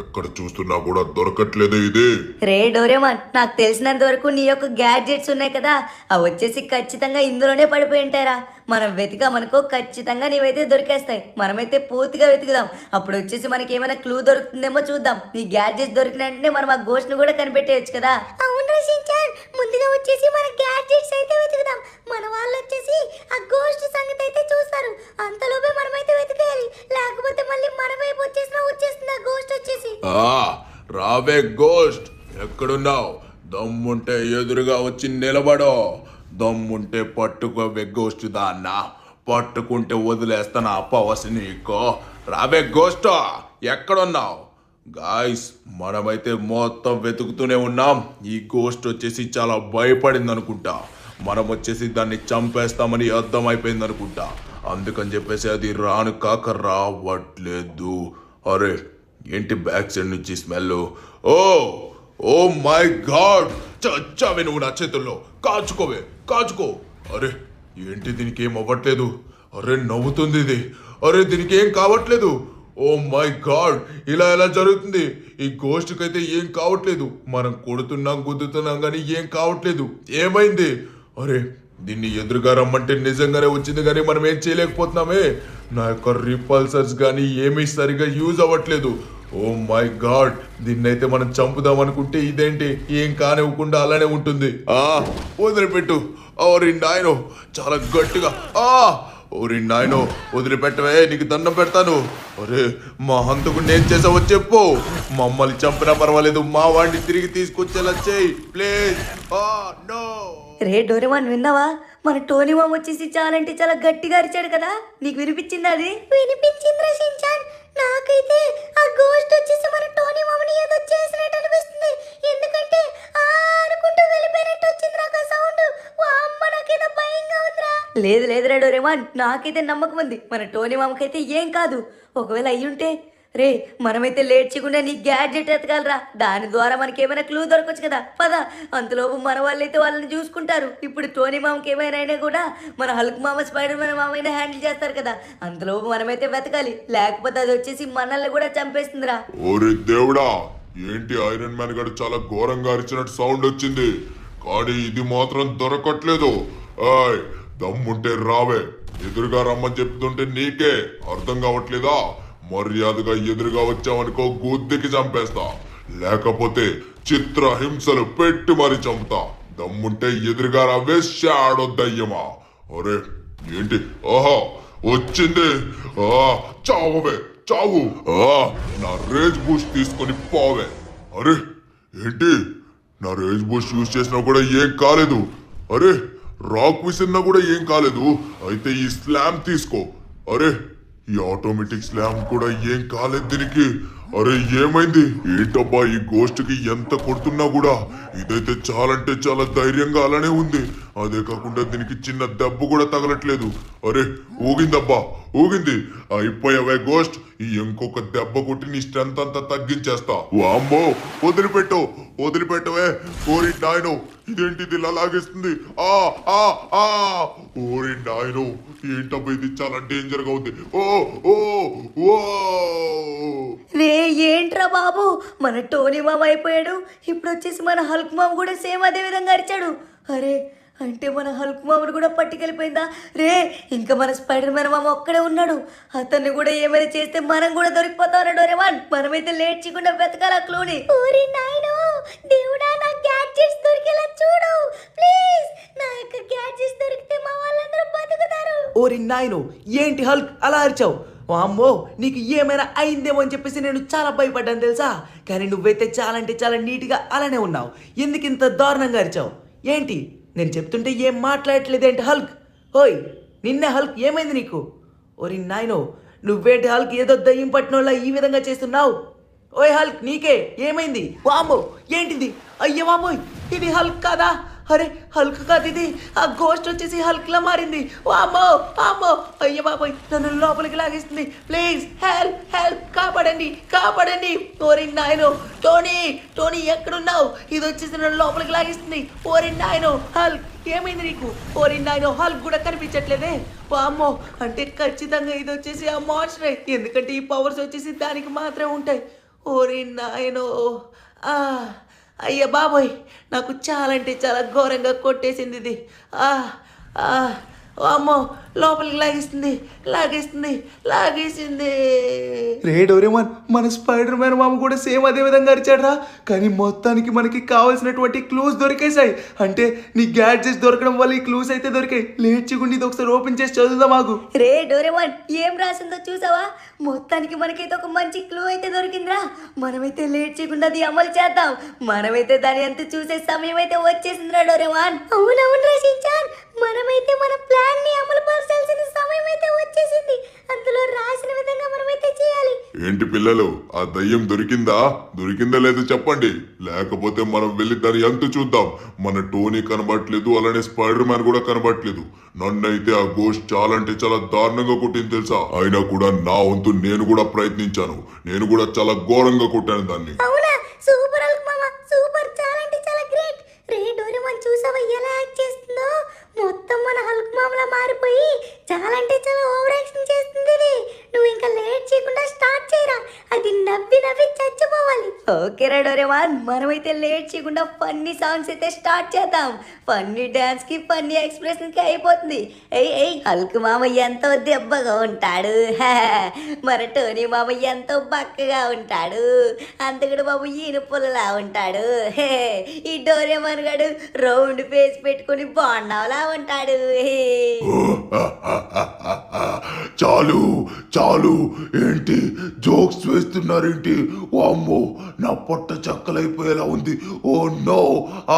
ఎక్కడ చూస్తున్నా కూడా దొరకట్లేదు ఇది. రే డోరేమాన్, నాకు తెలిసినంత వరకు నీ యొక్క గ్యాడ్జెట్స్ ఉన్నాయి కదా, అవి వచ్చేసి ఖచ్చితంగా ఇందులోనే పడిపోయి ఉంటారా. మనం వెతికామనుకో ఖచ్చితంగా నీవైతే దొరికేస్తాయి. మనమైతే పూర్తిగా వెతుకుదాం, అప్పుడు వచ్చేసి మనకి ఏమైనా క్లూ దొరుకుతుందేమో చూద్దాం. నీ గ్యాడ్జెట్స్ దొరికిన వెంటనే మనం ఆ గోస్ట్ ను కూడా కనిపెట్టేయచ్చు కదా. అవును షించాన్, ముందుగా వచ్చేసి మన గ్యాడ్జెట్స్ అయితే వెతుకుదాం. మన వాళ్ళు వచ్చేసి ఆ గోస్ట్ సంగతి అయితే చూస్తారు. అంతలోపే మనమైతే వెతికేయాలి, లేకపోతే మళ్ళీ మన వైపు వచ్చేస్తుంది ఆ గోస్ట్ వచ్చేసి. రావే గోస్ట్, ఎక్కడున్నావు? దమ్ముంటే ఎదురుగా వచ్చి నిలబడో. దమ్ముంటే పట్టుకోవే గోస్ట్ దాన్న, పట్టుకుంటే వదిలేస్తాను ఆ పవస్ నీకో. రావే గోస్ట్, ఎక్కడున్నావు? గాయస్, మనమైతే మొత్తం వెతుకుతూనే ఉన్నాం. ఈ గోస్ట్ వచ్చేసి చాలా భయపడింది అనుకుంటా. మనం వచ్చేసి దాన్ని చంపేస్తామని అర్థమైపోయింది అనుకుంటా. అందుకని చెప్పేసి అది రాను కాక రావట్లేదు. అరే ఏంటి బ్యాక్ సైడ్ నుంచి స్మెల్? ఓ మై గాడ్, చచ్చావే నువ్వు నా చేతుల్లో. కాచుకో. అరే ఏంటి దీనికి ఏం అవ్వట్లేదు? అరే నవ్వుతుంది ఇది. అరే దీనికి ఏం కావట్లేదు. ఓ మై గాడ్, ఇలా ఎలా జరుగుతుంది? ఈ గోస్ట్కి అయితే ఏం కావట్లేదు. మనం కొడుతున్నాం గుద్దుతున్నాం కానీ ఏం కావట్లేదు. ఏమైంది? అరే దీన్ని ఎదురుగా రమ్మంటే నిజంగానే వచ్చింది కానీ మనం ఏం చేయలేకపోతున్నామే. నా యొక్క రిపల్సర్స్ కానీ ఏమీ సరిగా యూజ్ అవ్వట్లేదు. ఓ మై గాడ్, దీన్నైతే మనం చంపుదాం అనుకుంటే ఇదేంటి ఏం కానివ్వకుండా అలానే ఉంటుంది. వదిలిపెట్టు. ఓరి నాయనో, చాలా గట్టిగా. ఓరి నాయనో, వదిలిపెట్టవే, నీకు దండం పెడతాను. అరే మా హంతకుడిని ఏం చేసావో చెప్పు. మమ్మల్ని చంపినా పర్వాలేదు, మా వాడిని తిరిగి తీసుకొచ్చేలా చేయి ప్లీజ్. నో. రే డోరేమాన్, విన్నావా? మన టోనీ మామ వచ్చేసి చాలా అంటే చాలా గట్టిగా అరిచాడు కదా, నీకు వినిపించిందా? అది వినిపించిందిరా షించాన్. నాకైతే ఆ గోస్ట్ వచ్చేసి మన టోనీ మామని ఏదో చేసినట్టు అనిపిస్తుంది. ఎందుకంటే అనుకుంటూ వెళ్ళిపోయినట్టు వచ్చింది నాకు ఆ సౌండ్. అమ్మ, నాకేదో భయంగా ఉందిరా. లేదురా డోరేమాన్, నాకైతే నమ్మకం ఉంది. మన టోనీ మామకైతే ఏం కాదు. ఒకవేళ అయ్యుంటే రే మనమైతే లేట్ చేయకుండా నీ గ్యాడ్జెట్ ఎతకాలరా. దాని ద్వారా మనకి ఏమైనా క్లూ దొరకచ్చు కదా. పద, అంతలోపు మన వాళ్ళైతే వాళ్ళని చూసుకుంటారు. ఇప్పుడు టోనీ మామకి ఏమైనా అయినా కూడా మన హల్క్ మామ, స్పైడర్ మ్యాన్ మామ అయినా హ్యాండిల్ చేస్తారు కదా. అంతలోపు మనమైతే వెతకాలి, లేకపోతే అది వచ్చేసి మనల్ని కూడా చంపేస్తుందిరా. ఓరే దేవుడా, ఏంటి ఐరన్ మ్యాన్ గారు చాలా ఘోరంగా అరిచినట్టు సౌండ్ వచ్చింది, కానీ ఇది మాత్రం దొరకట్లేదు. దమ్ముంటే రావే, ఎదురుగా రమ్మని చెప్తుంటే నీకే అర్థం కావట్లేదా? మర్యాదగా ఎదురుగా వచ్చావనుకో గుద్దికి చంపేస్తా, లేకపోతే చిత్రహింసలు పెట్టి మరి చంపుతా. దమ్ముంటే ఎదురుగా రావే షాడో దయ్యమా. అరే ఏంటి? వచ్చింది. చావే, చావు. నా రేజ్ బూస్ట్ తీసుకొని పోవే. అరే ఏంటి, నా రేజ్ బూస్ట్ యూజ్ చేసినా కూడా ఏం కాలేదు. అరే రాక్ విసిరినా కూడా ఏం కాలేదు. అయితే ఈ స్లామ్ తీసుకో. అరే ఈ ఆటోమేటిక్ స్లామ్ కూడా ఏం కాలేదు దీనికి. అరే ఏమైంది? ఏంటబ్బా ఈ గోస్ట్ కి ఎంత కొడుతున్నా కూడా ఇదైతే చాలంటే చాలా ధైర్యంగా అలానే ఉంది. అదే కాకుండా దీనికి చిన్న దెబ్బ కూడా తగలట్లేదు. అరే ఊగిందబ్బా, ఊగింది. అయిపోయావే గోస్ట్, ఈ ఇంకొక దెబ్బ కొట్టి నీ స్ట్రెంత్ అంతా తగ్గించేస్తా. వామ్మో, వదిలిపెట్టవే. ఓరి నాయనో, ఇదేంటిది ఇలా లాగేస్తుంది? ఓరి నాయనో, ఏంటబ్బా ఇది చాలా డేంజర్ గా ఉంది. రే ఏంట్రా బాబు, మన టోనీ మామ అయిపోయాడు. ఇప్పుడు వచ్చేసి మన హల్క్ మామ కూడా సేమ్ అదే విధంగా అరిచాడు. అరే అంటే మన హల్క్ మామను కూడా పట్టుకెళ్ళిపోయిందా? రే ఇంకా మన స్పైడర్ మ్యాన్ మామ ఒక్కడే ఉన్నాడు. అతన్ని కూడా ఏమైనా చేస్తే మనం కూడా దొరికిపోతాం డోరేమాన్. మనమైతే లేట్ చేయకుండా వెతకాలి ఆ క్లూని. ఓరి నాయనో, దేవుడా, నా గ్యాడ్జెట్స్ దొరికేలా చూడు ప్లీజ్. నా యొక్క గ్యాడ్జెట్స్ దొరికితే మా వాళ్ళందరూ బతుకుతారు. ఓరి నాయనో, ఏంటి హల్క్ అలా అరిచావు? అమ్మో, నీకు ఏమైనా అయిందేమో అని చెప్పేసి నేను చాలా భయపడ్డాను తెలుసా. కానీ నువ్వైతే చాలా అంటే చాలా నీట్గా అలానే ఉన్నావు. ఎందుకు ఇంత దారుణంగా అరిచావు? ఏంటి నేను చెప్తుంటే ఏం మాట్లాడట్లేదేంటి హల్క్? ఓయ్ నిన్నే హల్క్, ఏమైంది నీకు? ఓరి నాయనో, నువ్వేంటి హల్క్ ఏదో దయ్యం పట్టినోళ్ళ ఈ విధంగా చేస్తున్నావు? ఓయ్ హల్క్, నీకే ఏమైంది? వామ్మో ఏంటిది? అయ్యో వామ్మోయ్, ఇది హల్క్ కాదా? అరే హల్క్ కాదు ఇది, ఆ గోస్ట్ వచ్చేసి హల్క్ లా మారింది. అమ్మో అమ్మో, అయ్య బాబాయ్ నన్ను లోపలికి లాగేస్తుంది. ప్లీజ్ హెల్ప్ హెల్ప్, కాపాడండి కాపాడండి. ఓరి నాయనో, టోనీ టోనీ ఎక్కడున్నావు? ఇది వచ్చేసి నన్ను లోపలికి లాగేస్తుంది. ఓరి నాయనో హల్క్, ఏమైంది నీకు? ఓరి నాయనో, హల్క్ కూడా కనిపించట్లేదే. అమ్మో, అంటే ఖచ్చితంగా ఇది వచ్చేసి ఆ మాన్స్టరే, ఎందుకంటే ఈ పవర్స్ వచ్చేసి దానికి మాత్రమే ఉంటాయి. ఓరి నాయనో, అయ్య బాబోయ్, నాకు చాలా అంటే చాలా ఘోరంగా కొట్టేసింది ఇది. అమ్మో, లోపలికి లాగేస్తుంది లాగేస్తుంది లాగేసింది. రే డోరేమాన్, మన స్పైడర్ మ్యాన్ మామ కూడా సేమ్ అదే విధంగా అరిచాడరా. కానీ మొత్తానికి మనకి కావాల్సినటువంటి క్లూస్ దొరికేశాయి. అంటే నీ గ్యాడ్జెట్స్ దొరకడం వల్ల ఈ క్లూస్ అయితే దొరికాయి. లేట్ చేయకుండా ఇది ఒకసారి ఓపెన్ చేసి చదువుదాం మాకు. రే డోరేమాన్, ఏం రాసిందో చూసావా? మొత్తానికి మనకైతే ఒక మంచి క్లూ అయితే దొరికిందిరా. మనమైతే లేట్ చేయకుండా అది అమలు చేద్దాం. మనమైతే దాని అంత చూసే సమయం అయితే వచ్చేసిందిరా డోరేమాన్. అవునవును రచించాన్, మనమైతే మన ప్లాన్ ని అమలు పరచాల్సిన సమయం అయితే వచ్చేసింది. అందులో రాసిన విధంగా మనమైతే చేయాలి. ఏంటి పిల్లలు, ఆ దయ్యం దొరికిందా లేదో చెప్పండి, లేకపోతే మనం వెళ్ళి దాని ఎంత చూద్దాం. మన టోనీ కనబడట్లేదు, అలానే స్పైడర్ మ్యాన్ కూడా కనబడట్లేదు. నన్నైతే ఆ గోస్ట్ చాలా అంటే చాలా దారుణంగా కొట్టింది తెలుసా. అయినా కూడా నా వంతు నేను కూడా ప్రయత్నించాను. నేను కూడా చాలా ఘోరంగా కొట్టాను దాన్ని. అవునా, సూపర్ హల్క్ మామ, సూపర్, చాలా అంటే చాలా గ్రేట్. రే డోరేమాన్, చూసావా ఎలా యాక్ట్ చేస్తుందో? మొత్తం మన హల్క్ మామలా మారిపోయి చాలా అంటే చాలా ఓవర్ యాక్షన్ చేస్తుంది ఇది. నువ్వు ఇంకా లేట్ చేయకుండా స్టార్ట్ చేయరా, అది నవ్వి నవ్వి చచ్చిపోవాలి. ఓకే రా డోరేమాన్, మనమైతే లేట్ చేయకుండా ఫన్నీ సాంగ్స్ అయితే స్టార్ట్ చేద్దాం. ఫన్నీ డాన్స్ కి ఫన్నీ ఎక్స్ప్రెషన్ కి అయిపోతుంది. ఏయ్ హల్క్ మామ ఎంతో దెబ్బగా ఉంటాడు, మన టోనీ మామ ఎంతో బక్కగా ఉంటాడు, అంతకుడు బాబు ఈయన పుల్లలా ఉంటాడు, ఈ డోరేమాన్ గాడు రౌండ్ ఫేస్ పెట్టుకుని బాండాలా ఉంటాడు. చాలు చాలు, ఏంటి జోక్స్ వేస్తున్నారేంటి? వామ్మో, నా పొట్ట చక్కలైపోయేలా ఉంది. ఓ నో,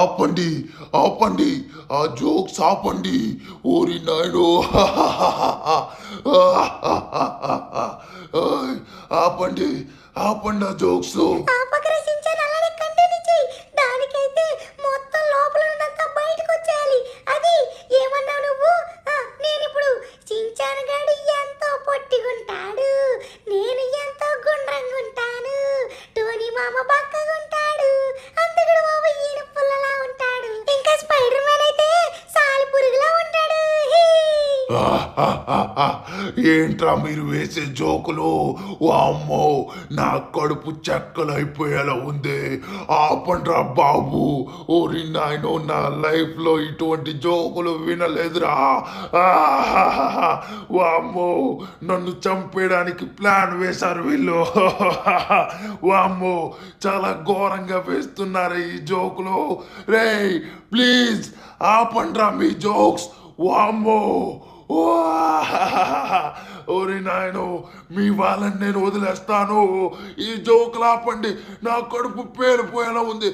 ఆపండి ఆపండి, ఆ జోక్స్ ఆపండి. ఓరి నాయనో, ఆపండి ఆపండి ఆ జోక్స్. ఆపక రచించాన్, అలానే కంటిన్యూ చేయి. దానికైతే మొత్తం లోపల ఉన్నంత బయటకు వచ్చేయాలి. అది ఏమన్నావు నువ్వు? నేను ఇప్పుడు చించాన్ గాడు ఎంతో పొట్టిగుంటాడు, నేను ఎంతో గుండ్రంగా ఉంటాను, టోనీ మామ బక్కగా ఉంటాడు, అందుకుడు బాబు ఈయన పుల్లలా ఉంటాడు, ఇంకా స్పైడర్ మ్యాన్ అయితే సాలి పురుగులా ఉంటాడు. ఏంట్రా మీరు వేసే జోకులు? వామ్మో, నా కడుపు చెక్కలైపోయేలా ఉంది. ఆపండ్రా బాబు. ఓరి నాయనో, నా లైఫ్ లో ఇటువంటి జోకులు వినలేదురా. వామ్మో, నన్ను చంపేయడానికి ప్లాన్ వేశారు వీళ్ళు. వామ్మో, చాలా ఘోరంగా వేస్తున్నారు ఈ జోకులు. రేయ్ ప్లీజ్ ఆపండ్రా మీ జోక్స్. వామ్మో, ఓరి నాయనో, మీ వాళ్ళని నేను వదిలేస్తాను. ఈ జోకులు ఆపండి, నా కడుపు పేలిపోయేలా ఉంది.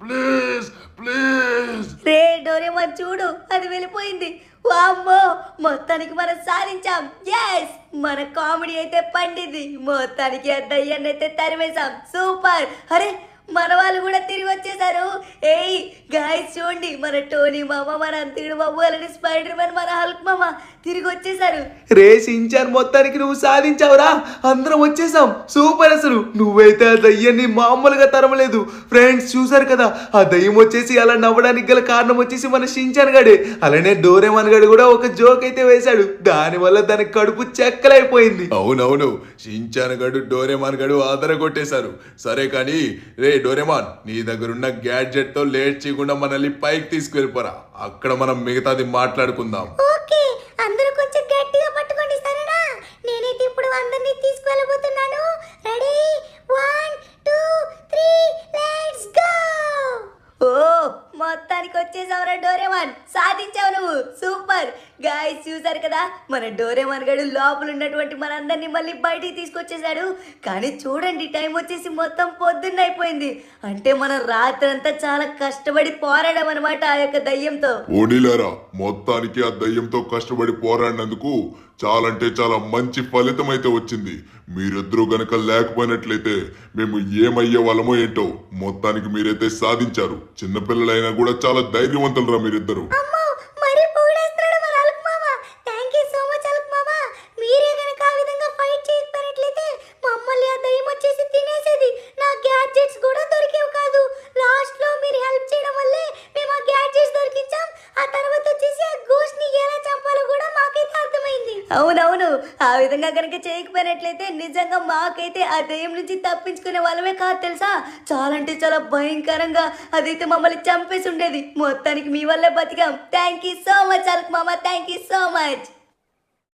Please please. రే డోరేమాన్ చూడు, అది వెళ్ళిపోయింది. వామ్మో, మొత్తానికి మనం సాధించాం. ఎస్, మన కామెడీ అయితే పండింది. మొత్తానికి ఆ దయ్యాన్ని అయితే తరిమేశాం. సూపర్. అరే, మన వాళ్ళు కూడా తిరిగి వచ్చేసారు. ఏయ్ గాయ్స్ చూడండి, మన టోనీ మామ, మన అంతకుడు బాబు, అలాంటి స్పైడర్ మ్యాన్, మన హల్క్ మామ తిరిగి వచ్చేసారు. రే సించాన్, మొత్తానికి నువ్వు సాధించావురా. అందరం వచ్చేసాం. సూపర్. అసలు నువ్వైతే ఆ దయ్యాన్ని మామూలుగా తరమలేదు. ఫ్రెండ్స్ చూసారు కదా, ఆ దయ్యం వచ్చేసి అలా నవ్వడానికి గల కారణం వచ్చేసి మన షించాన్ గడే. అలానే డోరేమాన్ గడు కూడా ఒక జోక్ అయితే వేశాడు, దానివల్ల దాని కడుపు చెక్కలైపోయింది. అవునవును, షించాన్ గడు డోరేమాన్ గడు ఆదర కొట్టేశారు. సరే కానీ రే డోరేమాన్, నీ దగ్గరున్న గ్యాడ్జెట్ తో లేట్ చేయకుండా మనల్ని పైకి తీసుకెళ్ళిపోరా. అక్కడ మనం మిగతాది మాట్లాడుకుందాం. ఓకే, అందరూ కొంచెం గట్టిగా పట్టుకోండి సరేనా? నేనైతే ఇప్పుడు అందరినీ తీసుకెళ్ళబోతున్నాను. Ready, 1 2 3 let's go. ఓ మొత్తానికి మొత్తానికి వచ్చేసావురా డోరేమాన్, సాధించావు నువ్వు, సూపర్. గాయ్స్ చూసారు కదా, మన డోరేమాన్ గడు లోపల ఉన్నటువంటి మనందరినీ మళ్ళీ బయటికి తీసుకొచ్చేసాడు. కానీ చూడండి, టైం వచ్చేసి మొత్తం పొద్దున్న అయిపోయింది. అంటే మనం రాత్రంతా చాలా కష్టపడి పోరాడాం అనమాట ఆ యొక్క దయ్యంతో. ఓడిలారా, మొత్తానికి ఆ దయ్యంతో కష్టపడి పోరాడినందుకు చాలా అంటే చాలా మంచి ఫలితం అయితే వచ్చింది. మీరిద్దరూ గనక లేకపోయినట్లయితే మేము ఏమయ్యే వాళ్ళమో ఏంటో. మొత్తానికి మీరైతే సాధించారు. చిన్నపిల్లలైనా కూడా చాలా ధైర్యవంతులరా మీరిద్దరు. అమ్మో, మరీ పొగిడేస్తున్నాడు మన అల్క్ మామ. థాంక్యూ సో మచ్ అల్క్ మామ. మీరే గనక ఆ విధంగా ఫైట్ చేయకపోయినట్లయితే మమ్మల్ని ఆ దయ్యం వచ్చేసి తినేసేది. నా గ్యాడ్జెట్స్ కూడా దొరికేవి కాదు. లాస్ట్ లో మీరు హెల్ప్ చేయడం వల్లే మేము ఆ గ్యాడ్జెట్స్ దొరికించాం. ఆ తర్వాత వచ్చేసి ఆ గోస్ట్ ని ఎలా చంపాలో కూడా మాకైతే అర్థమైంది. అవునవును, ఆ విధంగా కనుక చేయకపోయినట్లయితే నిజంగా మాకైతే ఆ దయ్యం నుంచి తప్పించుకునే వాళ్ళమే కాదు తెలుసా. చాలా అంటే చాలా భయంకరంగా అదైతే మమ్మల్ని చంపేసి ఉండేది. మొత్తానికి మీ వల్లే బతికాం. థ్యాంక్ యూ సో మచ్ అల్క్ మామ, థ్యాంక్ యూ సో మచ్.